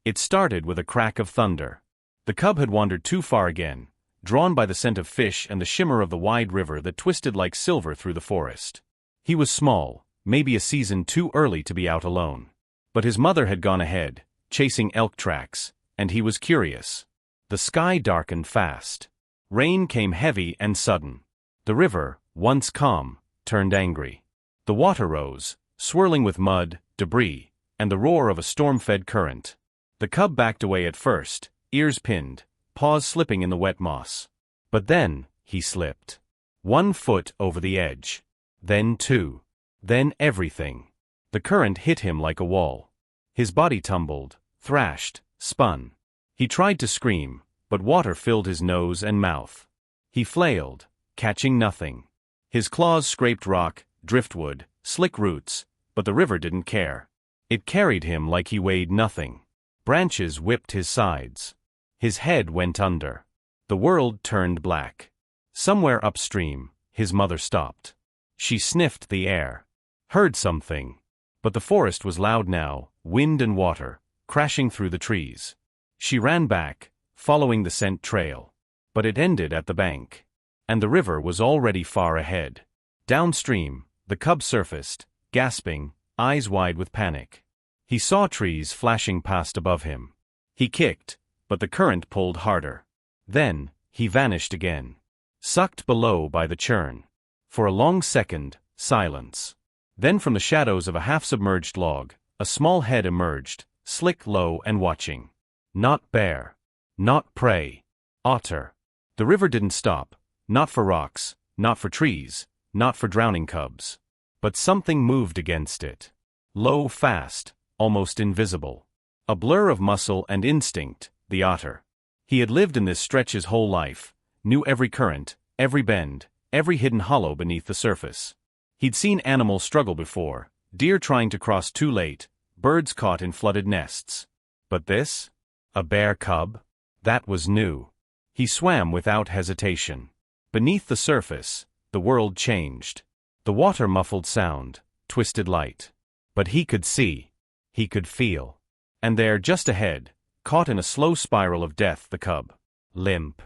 It started with a crack of thunder. The cub had wandered too far again, drawn by the scent of fish and the shimmer of the wide river that twisted like silver through the forest. He was small, maybe a season too early to be out alone. But his mother had gone ahead, chasing elk tracks, and he was curious. The sky darkened fast. Rain came heavy and sudden. The river, once calm, turned angry. The water rose, swirling with mud, debris, and the roar of a storm-fed current. The cub backed away at first, ears pinned, paws slipping in the wet moss. But then, he slipped. 1 foot over the edge. Then 2. Then everything. The current hit him like a wall. His body tumbled, thrashed, spun. He tried to scream, but water filled his nose and mouth. He flailed, catching nothing. His claws scraped rock, driftwood, slick roots, but the river didn't care. It carried him like he weighed nothing. Branches whipped his sides. His head went under. The world turned black. Somewhere upstream, his mother stopped. She sniffed the air. Heard something. But the forest was loud now, wind and water, crashing through the trees. She ran back, following the scent trail. But it ended at the bank. And the river was already far ahead. Downstream, the cub surfaced, gasping, eyes wide with panic. He saw trees flashing past above him. He kicked, but the current pulled harder. Then, he vanished again. Sucked below by the churn. For a long second, silence. Then from the shadows of a half-submerged log, a small head emerged, slick, low, and watching. Not bear. Not prey. Otter. The river didn't stop. Not for rocks, not for trees, not for drowning cubs. But something moved against it. Low, fast, almost invisible. A blur of muscle and instinct, the otter. He had lived in this stretch his whole life, knew every current, every bend, every hidden hollow beneath the surface. He'd seen animals struggle before, deer trying to cross too late, birds caught in flooded nests. But this? A bear cub? That was new. He swam without hesitation. Beneath the surface, the world changed. The water muffled sound, twisted light. But he could see. He could feel. And there, just ahead, caught in a slow spiral of death, the cub. Limp.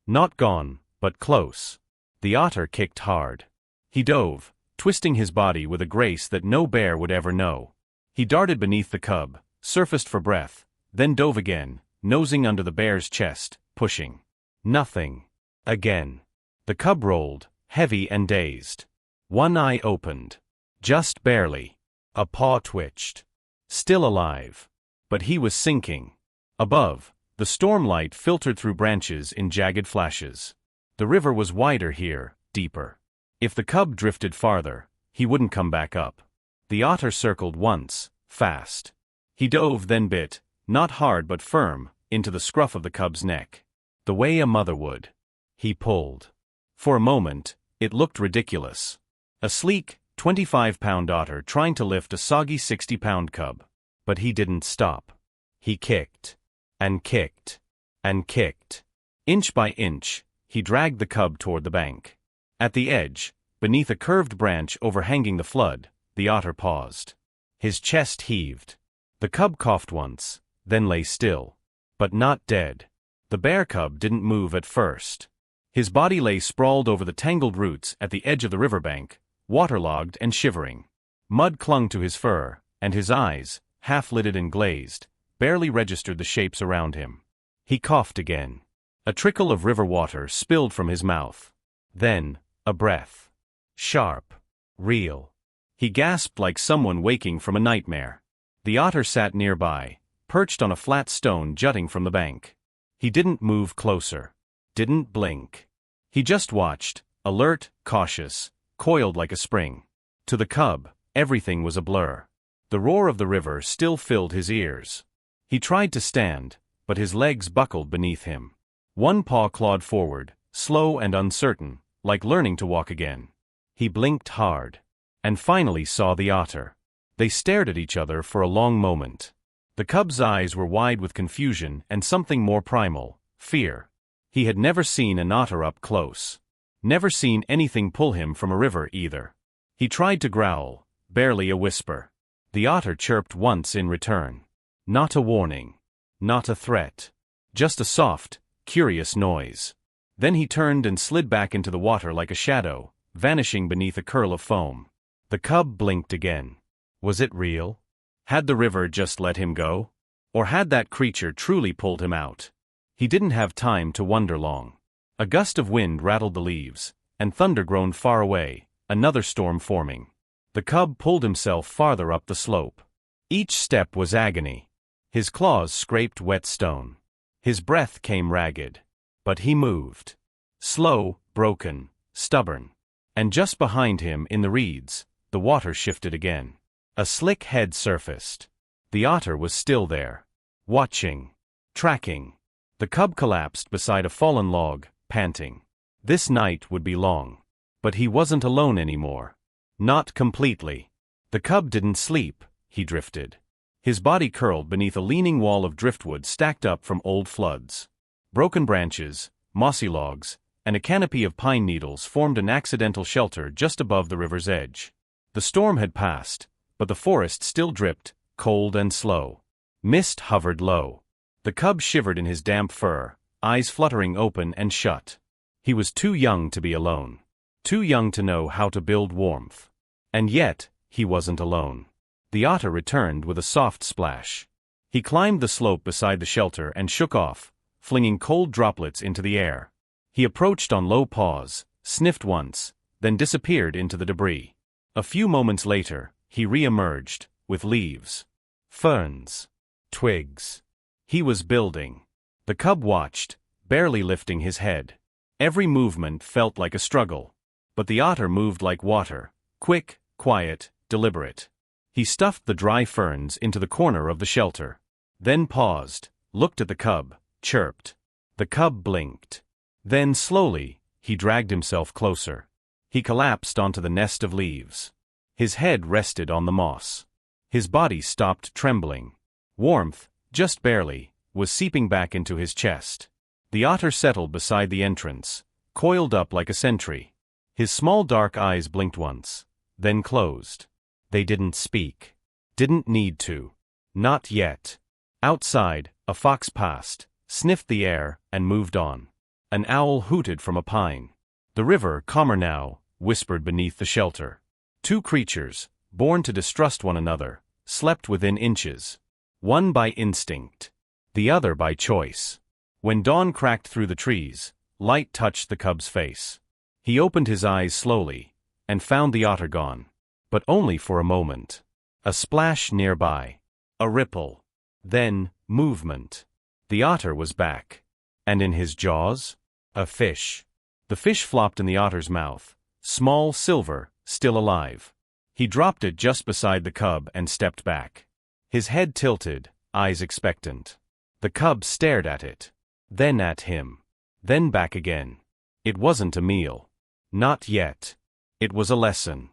Not gone, but close. The otter kicked hard. He dove, twisting his body with a grace that no bear would ever know. He darted beneath the cub, surfaced for breath, then dove again, nosing under the bear's chest, pushing. Nothing. Again. The cub rolled, heavy and dazed. One eye opened. Just barely. A paw twitched. Still alive. But he was sinking. Above, the stormlight filtered through branches in jagged flashes. The river was wider here, deeper. If the cub drifted farther, he wouldn't come back up. The otter circled once, fast. He dove, then bit, not hard but firm, into the scruff of the cub's neck. The way a mother would. He pulled. For a moment, it looked ridiculous. A sleek, 25-pound otter trying to lift a soggy 60-pound cub. But he didn't stop. He kicked. And kicked. And kicked. Inch by inch, he dragged the cub toward the bank. At the edge, beneath a curved branch overhanging the flood, the otter paused. His chest heaved. The cub coughed once, then lay still. But not dead. The bear cub didn't move at first. His body lay sprawled over the tangled roots at the edge of the riverbank, waterlogged and shivering. Mud clung to his fur, and his eyes, half-lidded and glazed, barely registered the shapes around him. He coughed again. A trickle of river water spilled from his mouth. Then, a breath. Sharp. Real. He gasped like someone waking from a nightmare. The otter sat nearby, perched on a flat stone jutting from the bank. He didn't move closer. Didn't blink. He just watched, alert, cautious, coiled like a spring. To the cub, everything was a blur. The roar of the river still filled his ears. He tried to stand, but his legs buckled beneath him. One paw clawed forward, slow and uncertain, like learning to walk again. He blinked hard. And finally saw the otter. They stared at each other for a long moment. The cub's eyes were wide with confusion and something more primal, fear. He had never seen an otter up close. Never seen anything pull him from a river either. He tried to growl, barely a whisper. The otter chirped once in return. Not a warning. Not a threat. Just a soft, curious noise. Then he turned and slid back into the water like a shadow, vanishing beneath a curl of foam. The cub blinked again. Was it real? Had the river just let him go? Or had that creature truly pulled him out? He didn't have time to wonder long. A gust of wind rattled the leaves, and thunder groaned far away, another storm forming. The cub pulled himself farther up the slope. Each step was agony. His claws scraped wet stone. His breath came ragged. But he moved. Slow, broken, stubborn. And just behind him, in the reeds, the water shifted again. A slick head surfaced. The otter was still there. Watching. Tracking. The cub collapsed beside a fallen log, panting. This night would be long. But he wasn't alone anymore. Not completely. The cub didn't sleep, he drifted. His body curled beneath a leaning wall of driftwood stacked up from old floods. Broken branches, mossy logs, and a canopy of pine needles formed an accidental shelter just above the river's edge. The storm had passed, but the forest still dripped, cold and slow. Mist hovered low. The cub shivered in his damp fur, eyes fluttering open and shut. He was too young to be alone. Too young to know how to build warmth. And yet, he wasn't alone. The otter returned with a soft splash. He climbed the slope beside the shelter and shook off, flinging cold droplets into the air. He approached on low paws, sniffed once, then disappeared into the debris. A few moments later, he re-emerged, with leaves, ferns, twigs. He was building. The cub watched, barely lifting his head. Every movement felt like a struggle. But the otter moved like water, quick, quiet, deliberate. He stuffed the dry ferns into the corner of the shelter. Then paused, looked at the cub, chirped. The cub blinked. Then slowly, he dragged himself closer. He collapsed onto the nest of leaves. His head rested on the moss. His body stopped trembling. Warmth, just barely, was seeping back into his chest. The otter settled beside the entrance, coiled up like a sentry. His small dark eyes blinked once, then closed. They didn't speak. Didn't need to. Not yet. Outside, a fox passed, sniffed the air, and moved on. An owl hooted from a pine. The river, calmer now, whispered beneath the shelter. Two creatures, born to distrust one another, slept within inches. One by instinct. The other by choice. When dawn cracked through the trees, light touched the cub's face. He opened his eyes slowly, and found the otter gone. But only for a moment. A splash nearby. A ripple. Then, movement. The otter was back. And in his jaws? A fish. The fish flopped in the otter's mouth, small, silver, still alive. He dropped it just beside the cub and stepped back. His head tilted, eyes expectant. The cub stared at it. Then at him. Then back again. It wasn't a meal. Not yet. It was a lesson.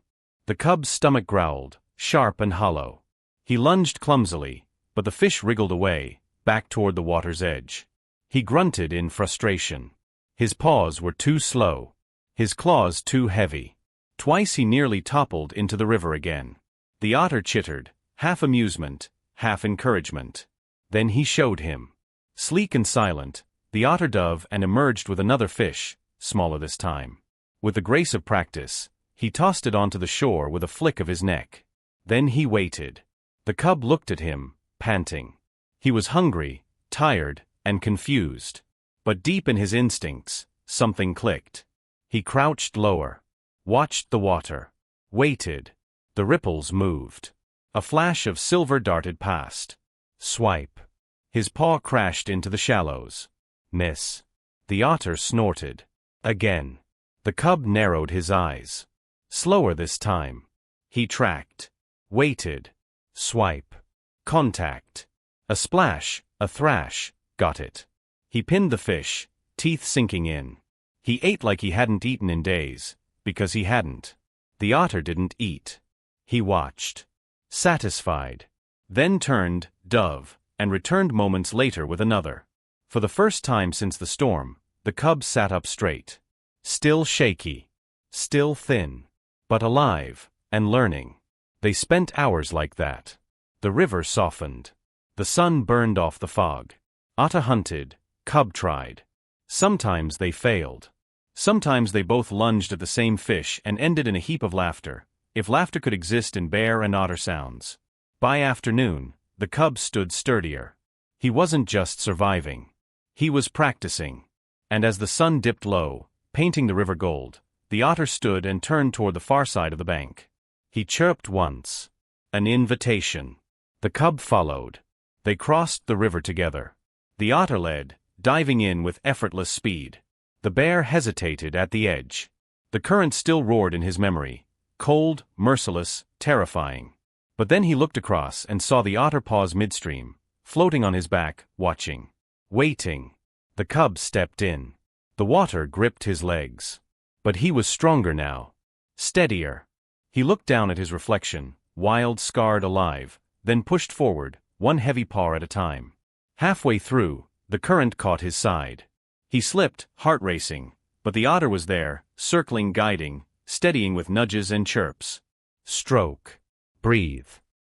The cub's stomach growled, sharp and hollow. He lunged clumsily, but the fish wriggled away, back toward the water's edge. He grunted in frustration. His paws were too slow. His claws too heavy. Twice he nearly toppled into the river again. The otter chittered, half amusement, half encouragement. Then he showed him. Sleek and silent, the otter dove and emerged with another fish, smaller this time. With the grace of practice, he tossed it onto the shore with a flick of his neck. Then he waited. The cub looked at him, panting. He was hungry, tired, and confused. But deep in his instincts, something clicked. He crouched lower. Watched the water. Waited. The ripples moved. A flash of silver darted past. Swipe. His paw crashed into the shallows. Miss. The otter snorted. Again. The cub narrowed his eyes. Slower this time. He tracked. Waited. Swipe. Contact. A splash, a thrash, got it. He pinned the fish, teeth sinking in. He ate like he hadn't eaten in days, because he hadn't. The otter didn't eat. He watched. Satisfied. Then turned, dove, and returned moments later with another. For the first time since the storm, the cub sat up straight. Still shaky. Still thin. But alive, and learning. They spent hours like that. The river softened. The sun burned off the fog. Otter hunted, cub tried. Sometimes they failed. Sometimes they both lunged at the same fish and ended in a heap of laughter, if laughter could exist in bear and otter sounds. By afternoon, the cub stood sturdier. He wasn't just surviving. He was practicing. And as the sun dipped low, painting the river gold, the otter stood and turned toward the far side of the bank. He chirped once. An invitation. The cub followed. They crossed the river together. The otter led, diving in with effortless speed. The bear hesitated at the edge. The current still roared in his memory, cold, merciless, terrifying. But then he looked across and saw the otter pause midstream, floating on his back, watching. Waiting. The cub stepped in. The water gripped his legs. But he was stronger now. Steadier. He looked down at his reflection, wild, scarred, alive, then pushed forward, one heavy paw at a time. Halfway through, the current caught his side. He slipped, heart racing, but the otter was there, circling, guiding, steadying with nudges and chirps. Stroke. Breathe.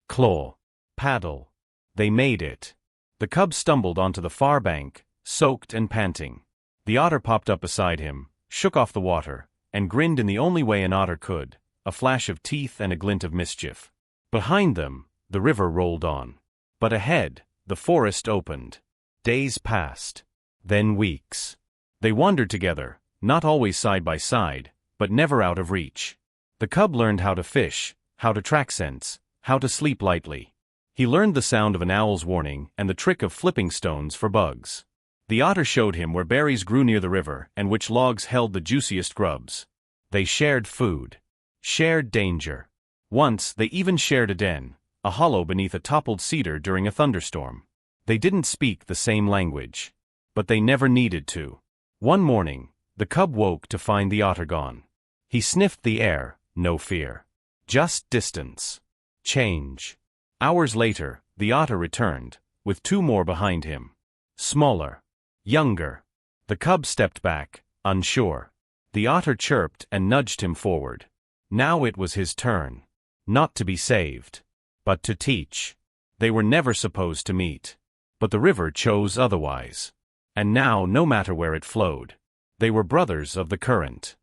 Claw. Paddle. They made it. The cub stumbled onto the far bank, soaked and panting. The otter popped up beside him, shook off the water, and grinned in the only way an otter could, a flash of teeth and a glint of mischief. Behind them, the river rolled on. But ahead, the forest opened. Days passed. Then weeks. They wandered together, not always side by side, but never out of reach. The cub learned how to fish, how to track scents, how to sleep lightly. He learned the sound of an owl's warning and the trick of flipping stones for bugs. The otter showed him where berries grew near the river and which logs held the juiciest grubs. They shared food. Shared danger. Once, they even shared a den, a hollow beneath a toppled cedar during a thunderstorm. They didn't speak the same language. But they never needed to. One morning, the cub woke to find the otter gone. He sniffed the air, no fear. Just distance. Change. Hours later, the otter returned, with two more behind him. Smaller. Younger. The cub stepped back, unsure. The otter chirped and nudged him forward. Now it was his turn. Not to be saved, but to teach. They were never supposed to meet. But the river chose otherwise. And now, no matter where it flowed, they were brothers of the current.